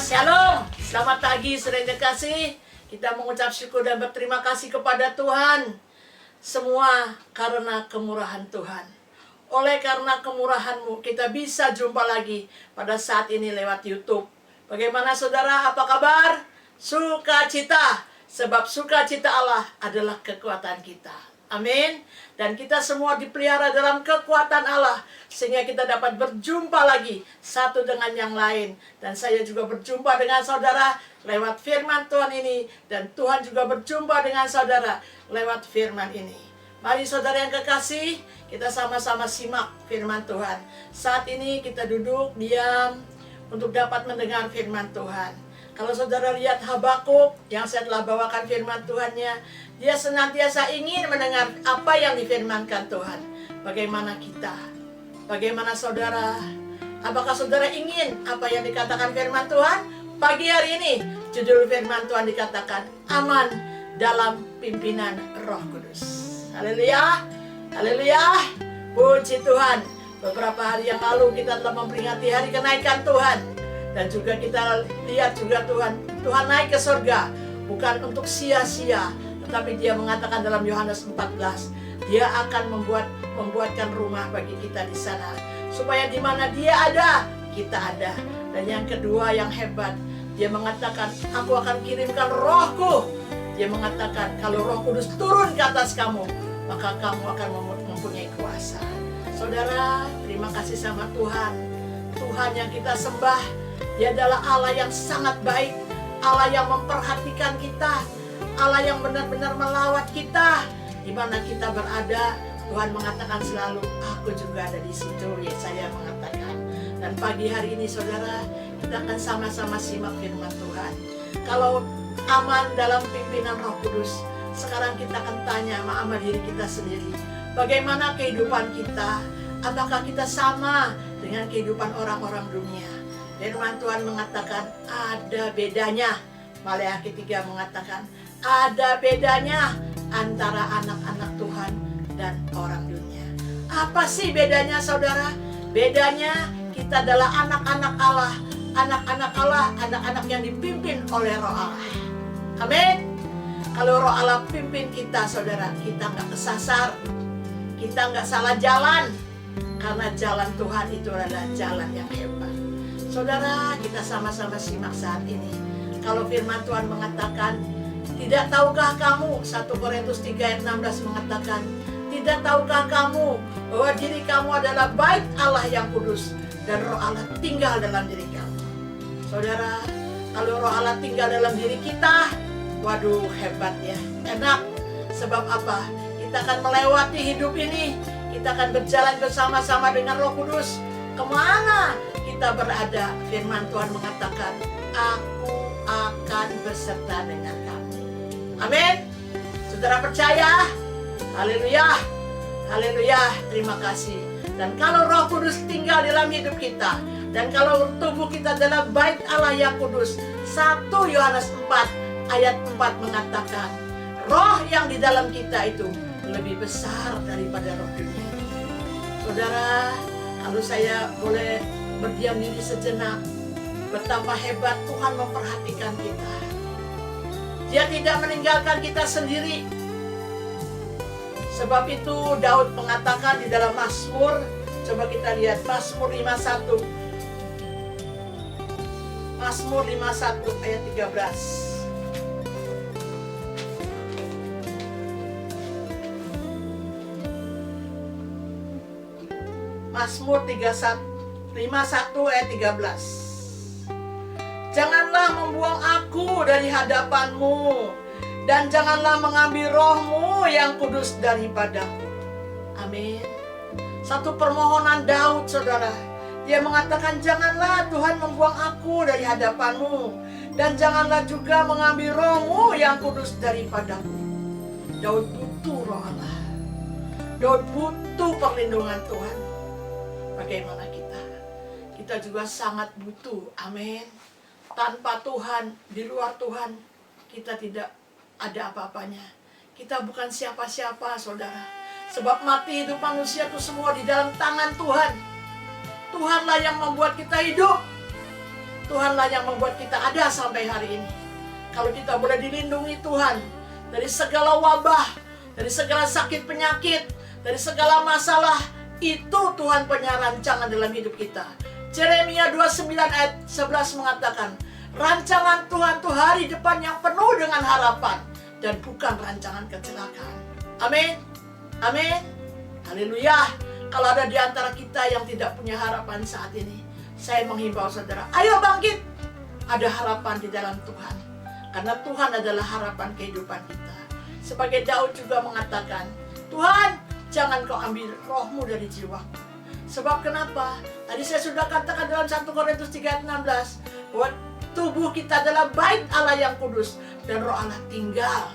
Shalom, selamat pagi saudara kasih. Kita mengucap syukur dan berterima kasih kepada Tuhan. Semua karena kemurahan Tuhan. Oleh karena kemurahan-Mu, kita bisa jumpa lagi pada saat ini lewat YouTube. Bagaimana saudara, apa kabar? Sukacita, sebab sukacita Allah adalah kekuatan kita. Amin. Dan kita semua dipelihara dalam kekuatan Allah, sehingga kita dapat berjumpa lagi satu dengan yang lain. Dan saya juga berjumpa dengan saudara lewat firman Tuhan ini, dan Tuhan juga berjumpa dengan saudara lewat firman ini. Mari saudara yang kekasih, kita sama-sama simak firman Tuhan. Saat ini kita duduk diam untuk dapat mendengar firman Tuhan. Kalau saudara lihat Habakuk yang saya telah bawakan firman Tuhannya, dia senantiasa ingin mendengar apa yang difirmankan Tuhan. Bagaimana kita? Bagaimana saudara? Apakah saudara ingin apa yang dikatakan firman Tuhan? Pagi hari ini, judul firman Tuhan dikatakan, aman dalam pimpinan Roh Kudus. Haleluya, haleluya, puji Tuhan. Beberapa hari yang lalu kita telah memperingati hari kenaikan Tuhan. Dan juga kita lihat juga Tuhan naik ke surga. Bukan untuk sia-sia, tetapi dia mengatakan dalam Yohanes 14, dia akan membuatkan rumah bagi kita di sana. Supaya di mana dia ada, kita ada. Dan yang kedua yang hebat, dia mengatakan, aku akan kirimkan rohku. Dia mengatakan, kalau Roh Kudus turun ke atas kamu, maka kamu akan mempunyai kuasa. Saudara, terima kasih sama Tuhan. Tuhan yang kita sembah, Dia adalah Allah yang sangat baik, Allah yang memperhatikan kita, Allah yang benar-benar melawat kita. Di mana kita berada, Tuhan mengatakan selalu, aku juga ada di situ, Yesaya mengatakan. Dan pagi hari ini saudara, kita akan sama-sama simak firman Tuhan. Kalau aman dalam pimpinan Roh Kudus, sekarang kita akan tanya sama diri kita sendiri, bagaimana kehidupan kita? Apakah kita sama dengan kehidupan orang-orang dunia? Firman Tuhan mengatakan ada bedanya. Maleakhi 3 mengatakan ada bedanya antara anak-anak Tuhan dan orang dunia. Apa sih bedanya saudara? Bedanya kita adalah anak-anak Allah. Anak-anak Allah, anak-anak yang dipimpin oleh Roh Allah. Amin. Kalau Roh Allah pimpin kita saudara, kita nggak kesasar, kita nggak salah jalan. Karena jalan Tuhan itu adalah jalan yang hebat. Saudara, kita sama-sama simak saat ini. Kalau firman Tuhan mengatakan, tidak tahukah kamu, 1 Korintus 3 ayat 16 mengatakan, tidak tahukah kamu bahwa diri kamu adalah bait Allah yang kudus, dan Roh Allah tinggal dalam diri kamu. Saudara, kalau Roh Allah tinggal dalam diri kita, waduh hebat ya, enak. Sebab apa? Kita akan melewati hidup ini, kita akan berjalan bersama-sama dengan Roh Kudus. Kemana kita berada, firman Tuhan mengatakan, aku akan beserta dengan kamu. Amin. Saudara percaya? Haleluya, haleluya, terima kasih. Dan kalau Roh Kudus tinggal dalam hidup kita, dan kalau tubuh kita adalah bait Allah yang kudus, 1 Yohanes 4 ayat 4 mengatakan, roh yang di dalam kita itu lebih besar daripada roh dunia. Saudara, kalau saya boleh berdiam diri sejenak, betapa hebat Tuhan memperhatikan kita. Dia tidak meninggalkan kita sendiri. Sebab itu Daud mengatakan di dalam Mazmur, coba kita lihat Mazmur 51. Mazmur 51 ayat 13. Mazmur 51 ayat 13. Janganlah membuang aku dari hadapan-Mu, dan janganlah mengambil roh-Mu yang kudus daripadaku. Amin. Satu permohonan Daud saudara. Dia mengatakan, janganlah Tuhan membuang aku dari hadapan-Mu, dan janganlah juga mengambil roh-Mu yang kudus daripadaku. Daud butuh roh Allah. Daud butuh perlindungan Tuhan. Bagaimana kita? Kita juga sangat butuh. Amin. Tanpa Tuhan, di luar Tuhan, kita tidak ada apa-apanya. Kita bukan siapa-siapa saudara. Sebab mati hidup manusia itu semua di dalam tangan Tuhan. Tuhanlah yang membuat kita hidup. Tuhanlah yang membuat kita ada sampai hari ini. Kalau kita boleh dilindungi Tuhan dari segala wabah, dari segala sakit penyakit, dari segala masalah, itu Tuhan punya rancangan dalam hidup kita. Yeremia 29 ayat 11 mengatakan, rancangan Tuhan itu hari depan yang penuh dengan harapan dan bukan rancangan kecelakaan. Amin. Amin. Haleluya. Kalau ada di antara kita yang tidak punya harapan saat ini, saya menghimbau saudara, ayo bangkit. Ada harapan di dalam Tuhan. Karena Tuhan adalah harapan kehidupan kita. Sebagai Daud juga mengatakan, Tuhan, jangan kau ambil rohmu dari jiwaku. Sebab kenapa? Tadi saya sudah katakan dalam 1 Korintus 3 ayat 16, bahwa tubuh kita adalah bait Allah yang kudus dan roh Allah tinggal.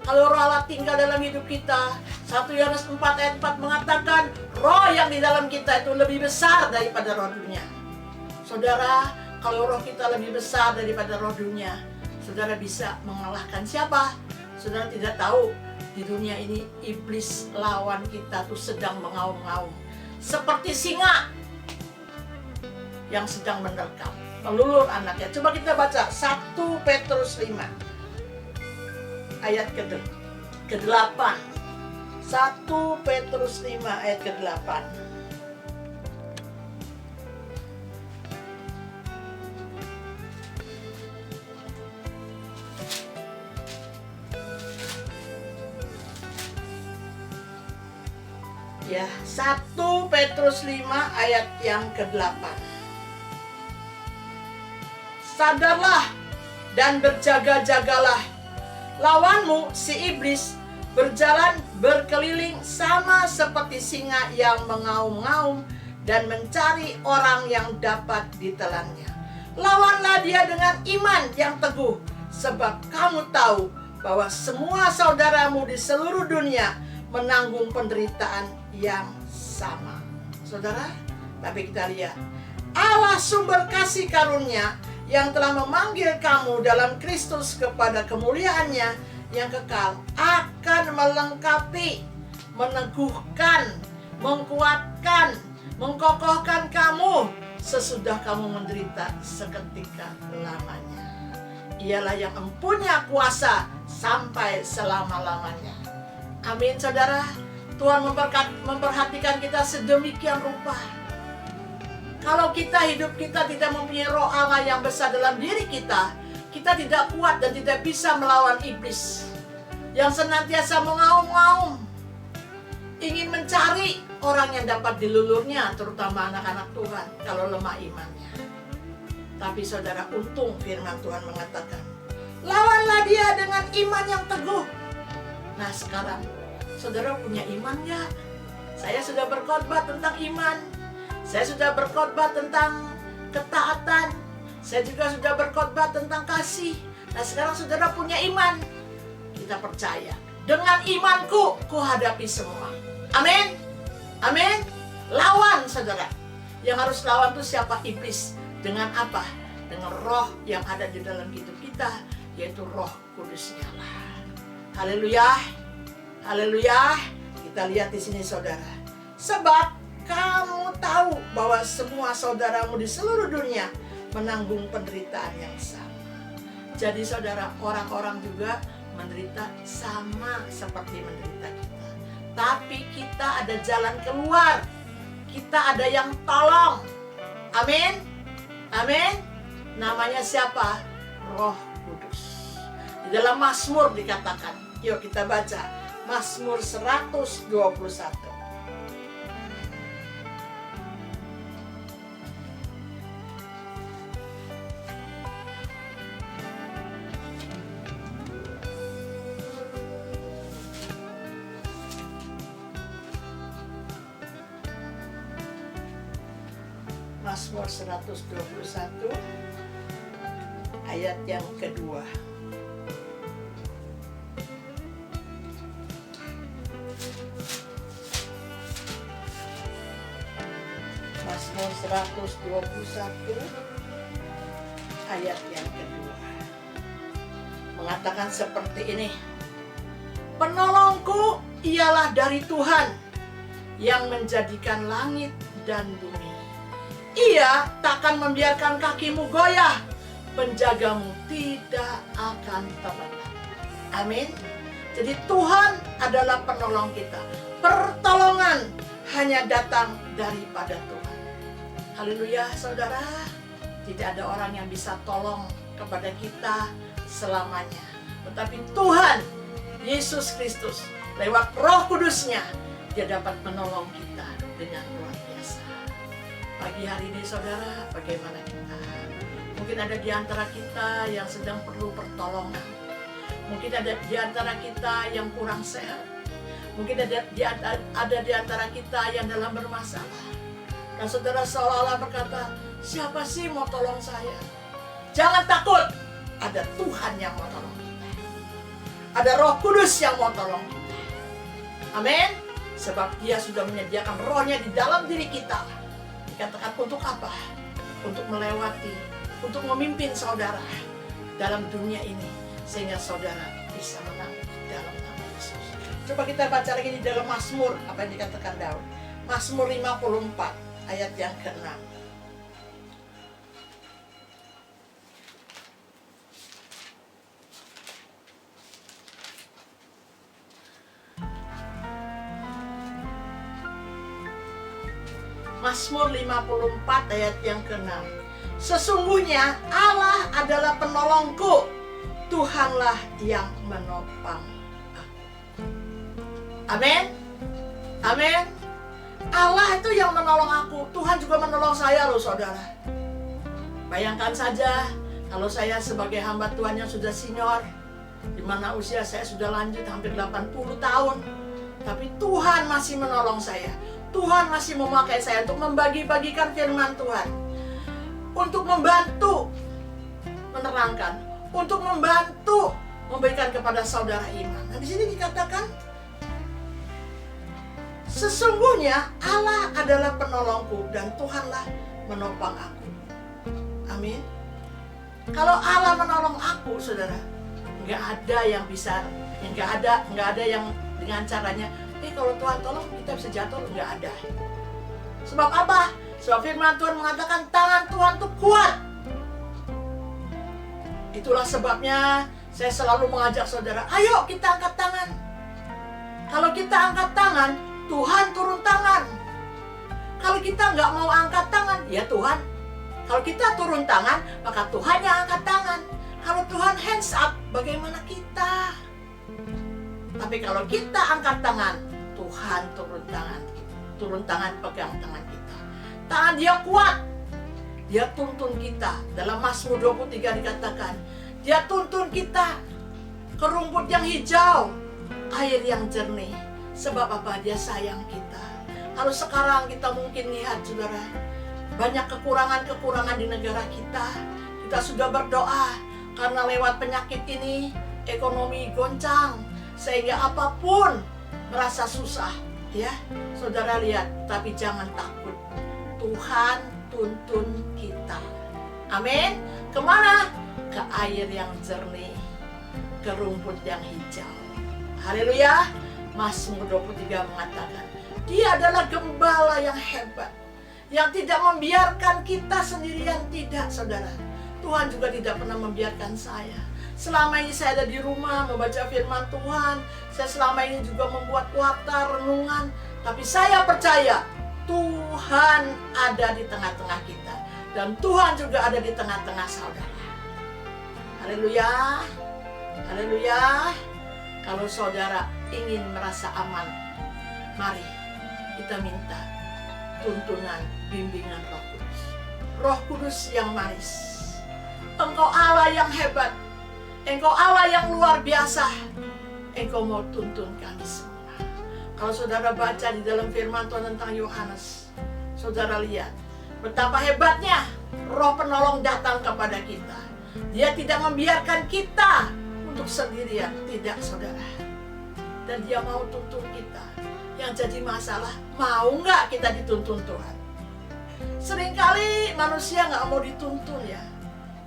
Kalau roh Allah tinggal dalam hidup kita, 1 Yohanes 4 ayat 4 mengatakan, roh yang di dalam kita itu lebih besar daripada roh dunia. Saudara, kalau roh kita lebih besar daripada roh dunia, saudara bisa mengalahkan siapa? Saudara tidak tahu, di dunia ini iblis lawan kita tuh sedang mengaum-ngaum seperti singa yang sedang menerkam, melulur anaknya. Coba kita baca 1 Petrus 5 ayat ke-8. 1 Petrus 5 ayat ke-8. Ya, 1 Petrus 5 ayat yang ke-8. Sadarlah dan berjaga-jagalah. Lawanmu, si iblis, berjalan berkeliling sama seperti singa yang mengaum-ngaum dan mencari orang yang dapat ditelannya. Lawanlah dia dengan iman yang teguh, sebab kamu tahu bahwa semua saudaramu di seluruh dunia menanggung penderitaan yang sama. Saudara, tapi kita lihat, Allah sumber kasih karunia yang telah memanggil kamu dalam Kristus kepada kemuliaannya yang kekal akan melengkapi, meneguhkan, mengkuatkan, mengkokohkan kamu sesudah kamu menderita seketika lamanya. Ialah yang mempunyai kuasa sampai selama-lamanya. Amin, saudara. Tuhan memperhatikan kita sedemikian rupa. Kalau hidup kita tidak mempunyai roh Allah yang besar dalam diri kita, kita tidak kuat dan tidak bisa melawan iblis yang senantiasa mengaum-ngaum, ingin mencari orang yang dapat dilulurnya, terutama anak-anak Tuhan kalau lemah imannya. Tapi saudara, untung firman Tuhan mengatakan, lawanlah dia dengan iman yang teguh. Nah sekarang, saudara punya iman ya? Saya sudah berkhotbah tentang iman. Saya sudah berkhotbah tentang ketaatan. Saya juga sudah berkhotbah tentang kasih. Nah sekarang saudara punya iman. Kita percaya, dengan imanku ku hadapi semua. Amin. Amin. Lawan saudara. Yang harus lawan itu siapa? Iblis. Dengan apa? Dengan roh yang ada di dalam hidup kita, yaitu Roh Kudusnya Allah. Haleluya. Haleluya. Kita lihat di sini saudara. Sebab kamu tahu bahwa semua saudaramu di seluruh dunia menanggung penderitaan yang sama. Jadi saudara, orang-orang juga menderita sama seperti menderita kita. Tapi kita ada jalan keluar. Kita ada yang tolong. Amin. Amin. Namanya siapa? Roh Kudus. Di dalam Mazmur dikatakan. Yuk kita baca. Mazmur 121. Mazmur 121 ayat yang kedua. Mazmur 121 ayat yang kedua mengatakan seperti ini. Penolongku ialah dari Tuhan yang menjadikan langit dan bumi. Ia takkan membiarkan kakimu goyah, penjagamu tidak akan terlena. Amin. Jadi Tuhan adalah penolong kita. Pertolongan hanya datang daripada Tuhan. Haleluya, saudara. Tidak ada orang yang bisa tolong kepada kita selamanya. Tetapi Tuhan Yesus Kristus lewat Roh Kudus-Nya, Dia dapat menolong kita dengan luar biasa. Pagi hari ini saudara, bagaimana kita? Mungkin ada di antara kita yang sedang perlu pertolongan. Mungkin ada di antara kita yang kurang sehat. Mungkin ada di antara kita yang dalam bermasalah. Dan saudara seolah-olah berkata, siapa sih mau tolong saya? Jangan takut, ada Tuhan yang mau tolong kita. Ada Roh Kudus yang mau tolong kita. Amin. Sebab Dia sudah menyediakan Roh-Nya di dalam diri kita. Dikatakan untuk apa? Untuk melewati, untuk memimpin saudara dalam dunia ini, sehingga saudara bisa menang dalam nama Yesus. Coba kita baca lagi di dalam Mazmur, apa yang dikatakan Daud. Mazmur 54 ayat yang ke-6. Mazmur 54 ayat yang ke-6. Sesungguhnya Allah adalah penolongku, Tuhanlah yang menopang aku. Amin. Amin. Allah itu yang menolong aku. Tuhan juga menolong saya loh saudara. Bayangkan saja kalau saya sebagai hamba Tuhan yang sudah senior, di mana usia saya sudah lanjut hampir 80 tahun, tapi Tuhan masih menolong saya. Tuhan masih memakai saya untuk membagi-bagikan firman Tuhan, untuk membantu menerangkan, untuk membantu memberikan kepada saudara iman. Nah, di sini dikatakan, sesungguhnya Allah adalah penolongku dan Tuhanlah menopang aku. Amin. Kalau Allah menolong aku, saudara, nggak ada yang bisa, nggak ada yang dengan caranya, kalau Tuhan tolong kita bisa jatuh, nggak ada. Sebab apa? Sebab firman Tuhan mengatakan tangan Tuhan itu kuat. Itulah sebabnya saya selalu mengajak saudara, ayo kita angkat tangan. Kalau kita angkat tangan, Tuhan turun tangan. Kalau kita nggak mau angkat tangan, ya Tuhan. Kalau kita turun tangan, maka Tuhan yang angkat tangan. Kalau Tuhan hands up, bagaimana kita? Tapi kalau kita angkat tangan, Tuhan turun tangan, pegang tangan kita. Tangan Dia kuat. Dia tuntun kita. Dalam Mazmur 23 dikatakan, Dia tuntun kita ke rumput yang hijau, air yang jernih. Sebab apa? Dia sayang kita. Kalau sekarang kita mungkin lihat saudara, banyak kekurangan-kekurangan di negara kita. Kita sudah berdoa karena lewat penyakit ini ekonomi goncang, sehingga apapun merasa susah, ya. Saudara lihat, tapi jangan takut. Tuhan tuntun kita. Amin. Kemana? Ke air yang jernih, ke rumput yang hijau. Haleluya. Mazmur 23 mengatakan, Dia adalah gembala yang hebat, yang tidak membiarkan kita sendirian. Tidak, saudara. Tuhan juga tidak pernah membiarkan saya. Selama ini saya ada di rumah membaca firman Tuhan. Saya selama ini juga membuat warta renungan. Tapi saya percaya Tuhan ada di tengah-tengah kita. Dan Tuhan juga ada di tengah-tengah saudara. Haleluya. Haleluya. Kalau saudara ingin merasa aman, mari kita minta tuntunan, bimbingan Roh Kudus. Roh Kudus yang manis. Engkau Allah yang hebat. Engkau Allah yang luar biasa. Engkau mau tuntun kami semua. Kalau saudara baca di dalam firman Tuhan tentang Yohanes, saudara lihat betapa hebatnya Roh penolong datang kepada kita. Dia tidak membiarkan kita untuk sendirian. Tidak, saudara. Dan Dia mau tuntun kita. Yang jadi masalah, mau nggak kita dituntun Tuhan? Seringkali manusia nggak mau dituntun, ya.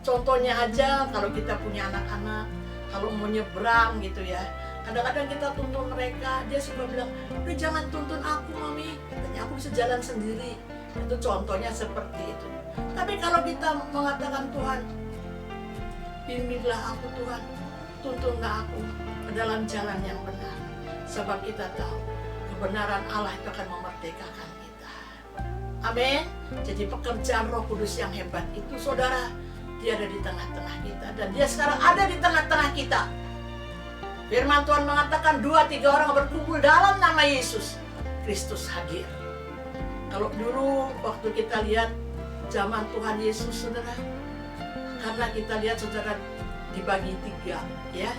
Contohnya aja kalau kita punya anak-anak, kalau mau nyebrang gitu ya, kadang-kadang kita tuntun mereka, dia suka bilang, udah jangan tuntun aku mami, katanya aku bisa jalan sendiri. Itu contohnya seperti itu. Tapi kalau kita mengatakan, Tuhan, bimbinglah aku Tuhan, tuntunlah aku ke dalam jalan yang benar. Sebab kita tahu kebenaran Allah itu akan memerdekakan kita. Amin. Jadi pekerjaan Roh Kudus yang hebat itu, saudara, dia ada di tengah-tengah kita. Dan dia sekarang ada di tengah-tengah kita. Firman Tuhan mengatakan 2-3 orang berkumpul dalam nama Yesus, Kristus hadir. Kalau dulu waktu kita lihat zaman Tuhan Yesus, saudara, karena kita lihat, saudara, dibagi 3, ya.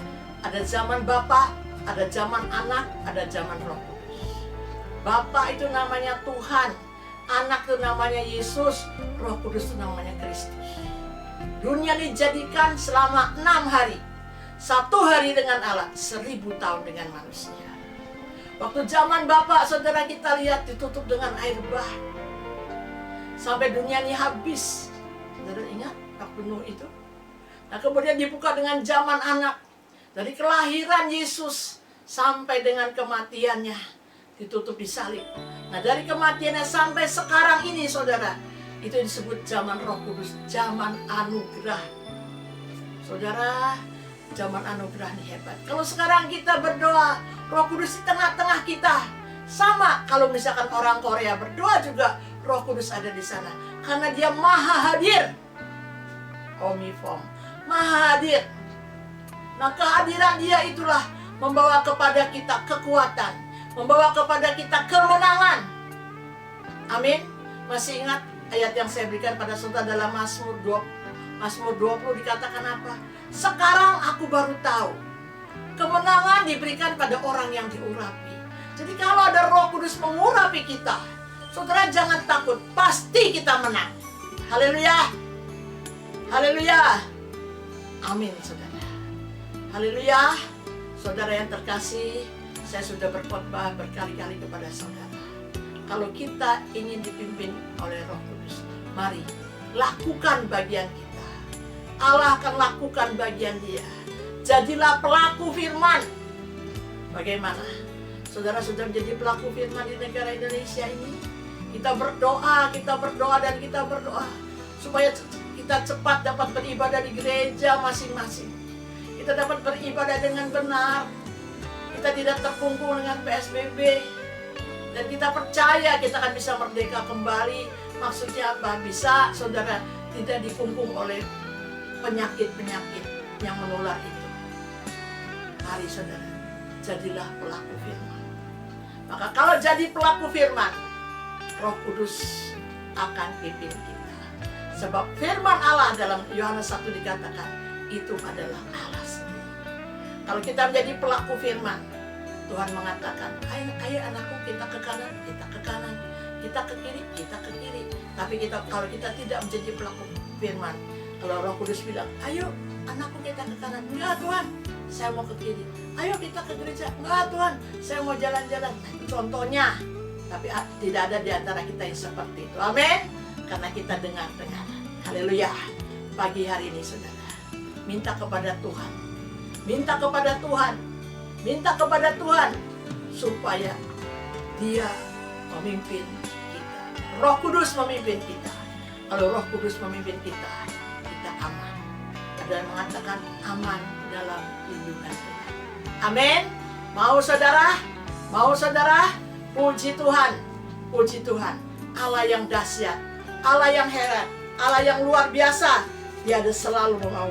Ada zaman Bapa, ada zaman Anak, ada zaman Roh Kudus. Bapa itu namanya Tuhan, Anak itu namanya Yesus, Roh Kudus itu namanya Kristus. Dunia dijadikan selama 6 hari. 1 hari dengan Allah, 1000 tahun dengan manusia. Waktu zaman Bapa, saudara, kita lihat ditutup dengan air bah. Sampai dunia ini habis. Saudara ingat waktu Nuh itu? Nah, kemudian dibuka dengan zaman Anak. Dari kelahiran Yesus sampai dengan kematiannya, ditutup di salib. Nah, dari kematiannya sampai sekarang ini, saudara, itu disebut zaman Roh Kudus, zaman anugerah. Saudara, zaman anugerah ini hebat. Kalau sekarang kita berdoa, Roh Kudus di tengah-tengah kita. Sama kalau misalkan orang Korea berdoa juga, Roh Kudus ada di sana. Karena dia maha hadir. Omifom, maha hadir. Nah, kehadiran dia itulah membawa kepada kita kekuatan, membawa kepada kita kemenangan. Amin. Masih ingat ayat yang saya berikan pada saudara dalam Mazmur 20 dikatakan apa? Sekarang aku baru tahu, kemenangan diberikan pada orang yang diurapi. Jadi kalau ada Roh Kudus mengurapi kita, saudara jangan takut, pasti kita menang. Haleluya. Haleluya. Amin, saudara. Haleluya. Saudara yang terkasih, saya sudah berkhotbah berkali-kali kepada saudara. Kalau kita ingin dipimpin oleh Roh Kudus, mari lakukan bagian kita. Allah akan lakukan bagian dia. Jadilah pelaku firman. Bagaimana? Saudara sudah menjadi pelaku firman di negara Indonesia ini? Kita berdoa dan kita berdoa supaya kita cepat dapat beribadah di gereja masing-masing. Kita dapat beribadah dengan benar. Kita tidak terkungkung dengan PSBB. Dan kita percaya kita akan bisa merdeka kembali. Maksudnya apa? Bisa, saudara, tidak dikungkung oleh penyakit-penyakit yang menular itu. Mari, saudara, jadilah pelaku firman. Maka kalau jadi pelaku firman, Roh Kudus akan pimpin kita. Sebab firman Allah dalam Yohanes 1 dikatakan, itu adalah Allah sendiri. Kalau kita menjadi pelaku firman, Tuhan mengatakan, ayo anakku, kita ke kanan, kita ke kanan, kita ke kiri, kita ke kiri. Tapi kalau kita tidak menjadi pelaku firman, kalau Roh Kudus bilang, ayo anakku kita ke kanan, enggak Tuhan, saya mau ke kiri. Ayo kita ke gereja, enggak Tuhan, saya mau jalan-jalan. Nah, itu contohnya. Tapi tidak ada di antara kita yang seperti itu. Amin. Karena kita dengar-dengar. Haleluya. Pagi hari ini, saudara, minta kepada Tuhan. Minta kepada Tuhan. Minta kepada Tuhan supaya Dia memimpin kita. Roh Kudus memimpin kita. Kalau Roh Kudus memimpin kita, kita aman. Ada yang mengatakan aman dalam lindungan Tuhan. Amin. Mau saudara? Mau saudara? Puji Tuhan. Puji Tuhan. Allah yang dahsyat, Allah yang heran, Allah yang luar biasa. Dia ada selalu mau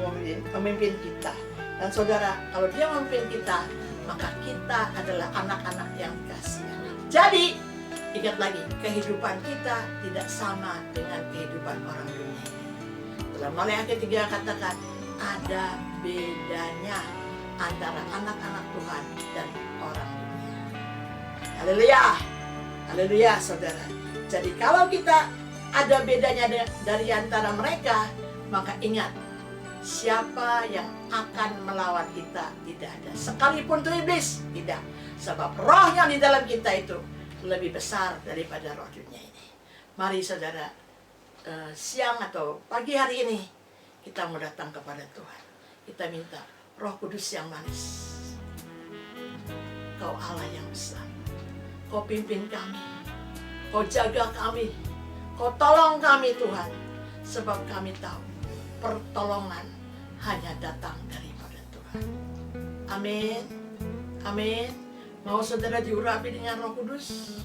memimpin kita. Dan saudara, kalau Dia memimpin kita, maka kita adalah anak-anak yang dikasihi. Jadi, ingat lagi, kehidupan kita tidak sama dengan kehidupan orang dunia. Dalam Maleakhi 3 katakan, ada bedanya antara anak-anak Tuhan dan orang dunia. Haleluya. Haleluya, saudara. Jadi kalau kita ada bedanya dari antara mereka, maka ingat, siapa yang akan melawan kita? Tidak ada. Sekalipun itu iblis, tidak. Sebab roh yang di dalam kita itu lebih besar daripada roh dunia ini. Mari saudara, siang atau pagi hari ini kita mau datang kepada Tuhan. Kita minta Roh Kudus yang manis. Kau Allah yang besar. Kau pimpin kami. Kau jaga kami. Kau tolong kami Tuhan, sebab kami tahu pertolongan hanya datang daripada Tuhan. Amin. Amin. Mau saudara diurapi dengan Roh Kudus?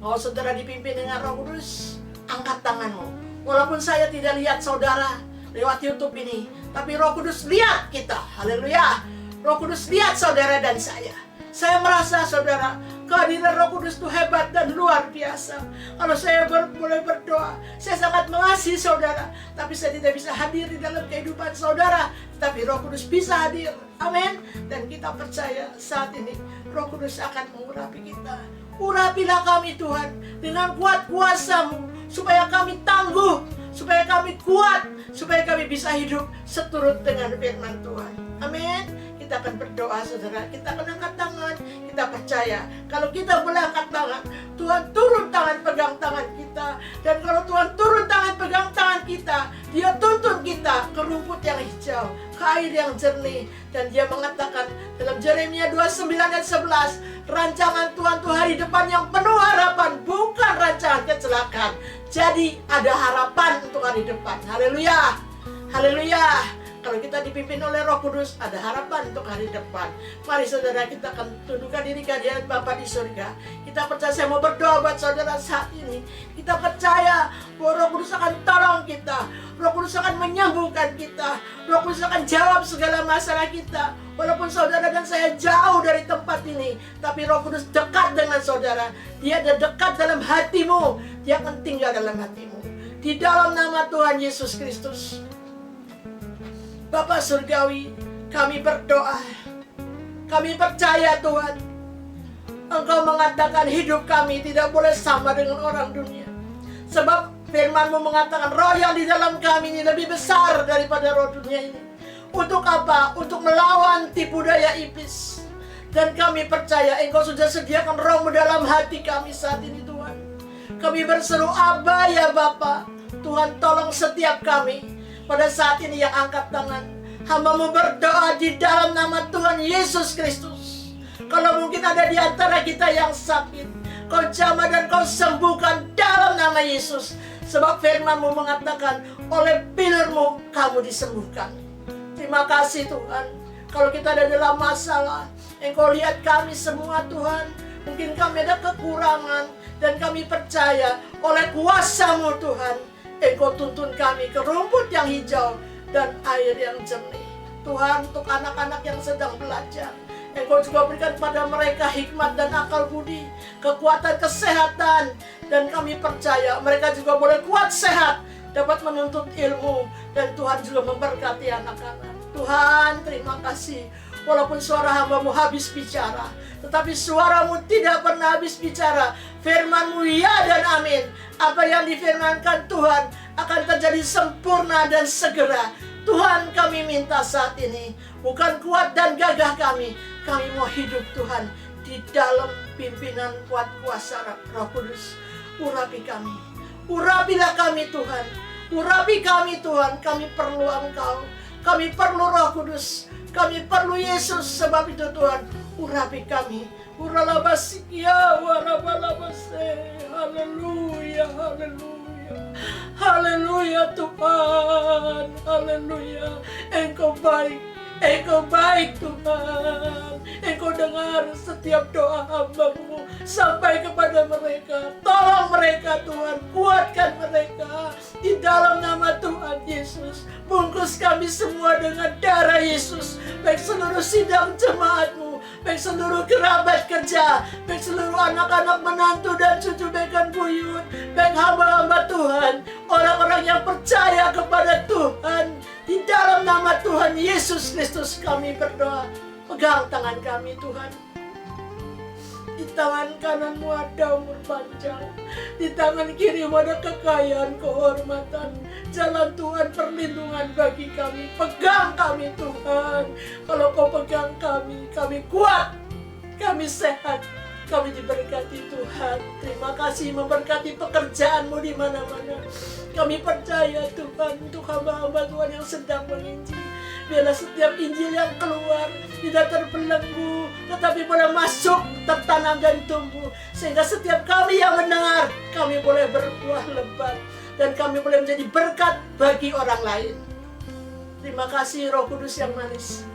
Mau saudara dipimpin dengan Roh Kudus? Angkat tanganmu. Walaupun saya tidak lihat saudara lewat YouTube ini, tapi Roh Kudus lihat kita. Haleluya. Roh Kudus lihat saudara dan saya. Saya merasa saudara, kehadiran Roh Kudus itu hebat dan luar biasa. Kalau saya mulai berdoa, saya sangat mengasihi saudara, tapi saya tidak bisa hadir di dalam kehidupan saudara, tapi Roh Kudus bisa hadir. Amin. Dan kita percaya saat ini Roh Kudus akan mengurapi kita. Urapilah kami Tuhan dengan kuat kuasa-Mu, supaya kami tangguh, supaya kami kuat, supaya kami bisa hidup seturut dengan firman Tuhan. Amin. Kita akan berdoa saudara, kita akan angkat tangan. Kita percaya kalau kita boleh angkat tangan, Tuhan turun tangan pegang tangan kita. Dan kalau Tuhan turun tangan pegang tangan kita, Dia tuntun kita ke rumput yang hijau, ke air yang jernih. Dan Dia mengatakan dalam Yeremia 29 dan 11, rancangan Tuhan itu hari depan yang penuh harapan, bukan rancangan kecelakaan. Jadi ada harapan untuk hari depan. Haleluya. Haleluya. Kalau kita dipimpin oleh Roh Kudus, ada harapan untuk hari depan. Mari saudara, kita akan tundukkan diri ke hadirat Bapa di surga. Kita percaya, saya mau berdoa buat saudara saat ini. Kita percaya bahwa Roh Kudus akan tolong kita. Roh Kudus akan menyembuhkan kita. Roh Kudus akan jawab segala masalah kita. Walaupun saudara dan saya jauh dari tempat ini, tapi Roh Kudus dekat dengan saudara. Dia ada dekat dalam hatimu. Dia akan tinggal dalam hatimu. Di dalam nama Tuhan Yesus Kristus. Bapa Surgawi, kami berdoa. Kami percaya Tuhan, Engkau mengatakan hidup kami tidak boleh sama dengan orang dunia. Sebab firman-Mu mengatakan roh yang di dalam kami ini lebih besar daripada roh dunia ini. Untuk apa? Untuk melawan tipu daya iblis. Dan kami percaya Engkau sudah sediakan roh-Mu dalam hati kami saat ini Tuhan. Kami berseru, Aba ya Bapa. Tuhan tolong setiap kami. Pada saat ini yang angkat tangan, hamba-Mu berdoa di dalam nama Tuhan Yesus Kristus. Kalau mungkin ada di antara kita yang sakit, Kau jamah dan Kau sembuhkan dalam nama Yesus. Sebab firman-Mu mengatakan, oleh pilur-Mu kamu disembuhkan. Terima kasih Tuhan. Kalau kita ada dalam masalah, Engkau lihat kami semua Tuhan. Mungkin kami ada kekurangan, dan kami percaya oleh kuasa-Mu Tuhan, Engkau tuntun kami ke rumput yang hijau dan air yang jernih. Tuhan, untuk anak-anak yang sedang belajar, Engkau juga berikan pada mereka hikmat dan akal budi, kekuatan kesehatan. Dan kami percaya mereka juga boleh kuat sehat, dapat menuntut ilmu. Dan Tuhan juga memberkati anak-anak. Tuhan, terima kasih. Walaupun suara hamba-Mu habis bicara, tetapi suara-Mu tidak pernah habis bicara. Firman-Mu ya dan amin. Apa yang difirmankan Tuhan akan terjadi sempurna dan segera. Tuhan, kami minta saat ini, bukan kuat dan gagah kami mau hidup Tuhan di dalam pimpinan kuat kuasa Roh Kudus. Urapi kami, urapilah kami Tuhan, urapi kami Tuhan. Kami perlu Engkau, kami perlu Roh Kudus, kami perlu Yesus. Sebab itu Tuhan, urapi kami. Uralabasikia warabalabase. Haleluya, haleluya, haleluya Tuhan, haleluya. Engkau baik, Engkau baik Tuhan. Engkau dengar setiap doa hamba-Mu sampai kepada mereka. Tolong mereka Tuhan, kuatkan mereka di dalam nama Tuhan Yesus. Bungkus kami semua dengan darah Yesus, baik seluruh sidang jemaat-Mu, baik seluruh kerabat kerja, baik seluruh anak-anak menantu dan cucu bekan buyut, baik hamba-hamba Tuhan, orang-orang yang percaya kepada Tuhan. Di dalam nama Tuhan Yesus Kristus kami berdoa. Pegang tangan kami Tuhan. Di tangan kanan-Mu ada umur panjang, di tangan kiri-Mu ada kekayaan, kehormatan. Jalan Tuhan perlindungan bagi kami. Pegang kami Tuhan. Kalau Kau pegang kami kuat, kami sehat, kami diberkati Tuhan. Terima kasih memberkati pekerjaan-Mu di mana-mana. Kami percaya Tuhan untuk hamba-hamba Tuhan yang sedang menginjil. Biarlah setiap Injil yang keluar tidak terbelenggu, tetapi boleh masuk, tertanam dan tumbuh. Sehingga setiap kami yang mendengar, kami boleh berbuah lebat. Dan kami boleh menjadi berkat bagi orang lain. Terima kasih Roh Kudus yang manis.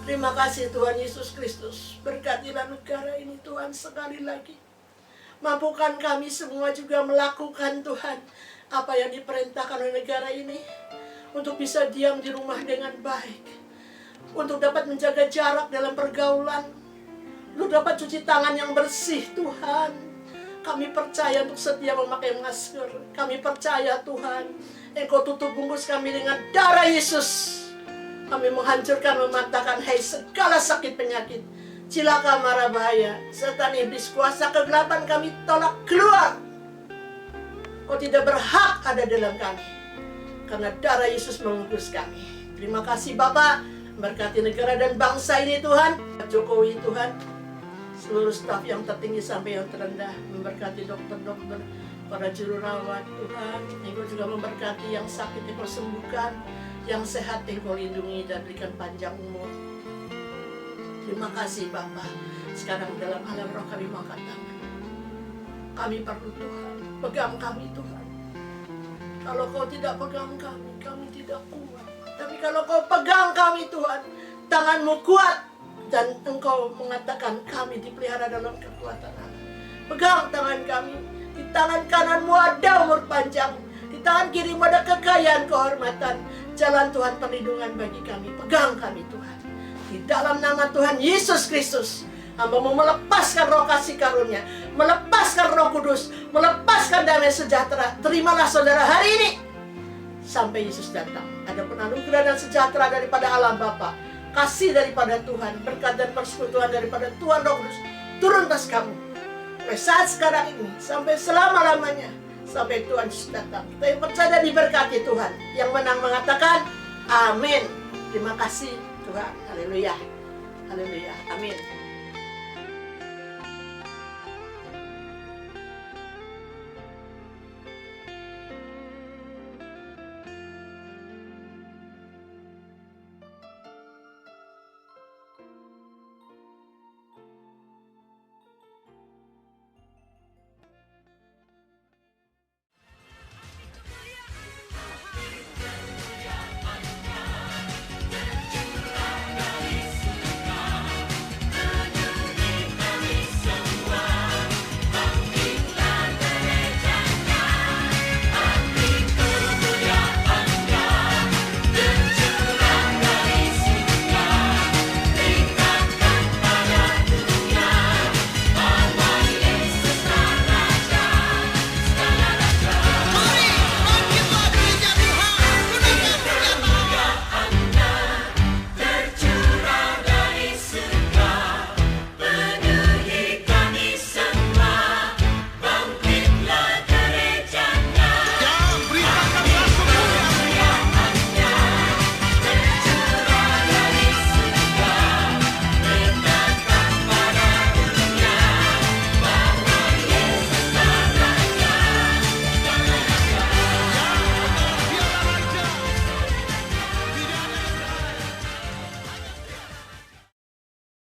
Terima kasih Tuhan Yesus Kristus. Berkatilah negara ini Tuhan sekali lagi. Mampukan kami semua juga melakukan Tuhan apa yang diperintahkan oleh negara ini. Untuk bisa diam di rumah dengan baik. Untuk dapat menjaga jarak dalam pergaulan. Untuk dapat cuci tangan yang bersih Tuhan. Kami percaya untuk setia memakai masker. Kami percaya Tuhan, Engkau tutup bungkus kami dengan darah Yesus. Kami menghancurkan, mematahkan segala sakit penyakit, cilaka, mara bahaya, setan, iblis, kuasa kegelapan kami tolak keluar. Kau tidak berhak ada dalam kami, karena darah Yesus mengutus kami. Terima kasih Bapa, berkati negara dan bangsa ini Tuhan. Jokowi Tuhan, seluruh staf yang tertinggi sampai yang terendah, memberkati dokter-dokter, para juru rawat Tuhan. Engkau juga memberkati yang sakit, Engkau sembuhkan, yang sehat Engkau lindungi dan berikan panjang umur. Terima kasih Bapa. Sekarang dalam alam roh kami mengangkat tangan. Kami perlu Tuhan, pegang kami Tuhan. Kalau Kau tidak pegang kami, kami tidak kuat. Tapi kalau Kau pegang kami Tuhan, tangan-Mu kuat. Dan Engkau mengatakan kami dipelihara dalam kekuatan Allah. Pegang tangan kami. Di tangan kanan-Mu ada umur panjang. Di tangan kiri-Mu ada kekayaan, kehormatan. Jalan Tuhan perlindungan bagi kami. Pegang kami Tuhan. Di dalam nama Tuhan Yesus Kristus, Hamba-Mu melepaskan roh kasih karunia, melepaskan Roh Kudus, melepaskan damai sejahtera. Terimalah saudara hari ini sampai Yesus datang. Ada anugerah dan sejahtera daripada Allah Bapa, kasih daripada Tuhan, berkat dan persekutuan daripada Tuhan Roh Kudus turun atas kamu mulai saat sekarang ini sampai selama-lamanya, sampai Tuhan Yesus datang. Kita yang percaya diberkati Tuhan, yang menang mengatakan amin. Terima kasih Tuhan. Haleluya. Haleluya. Amin.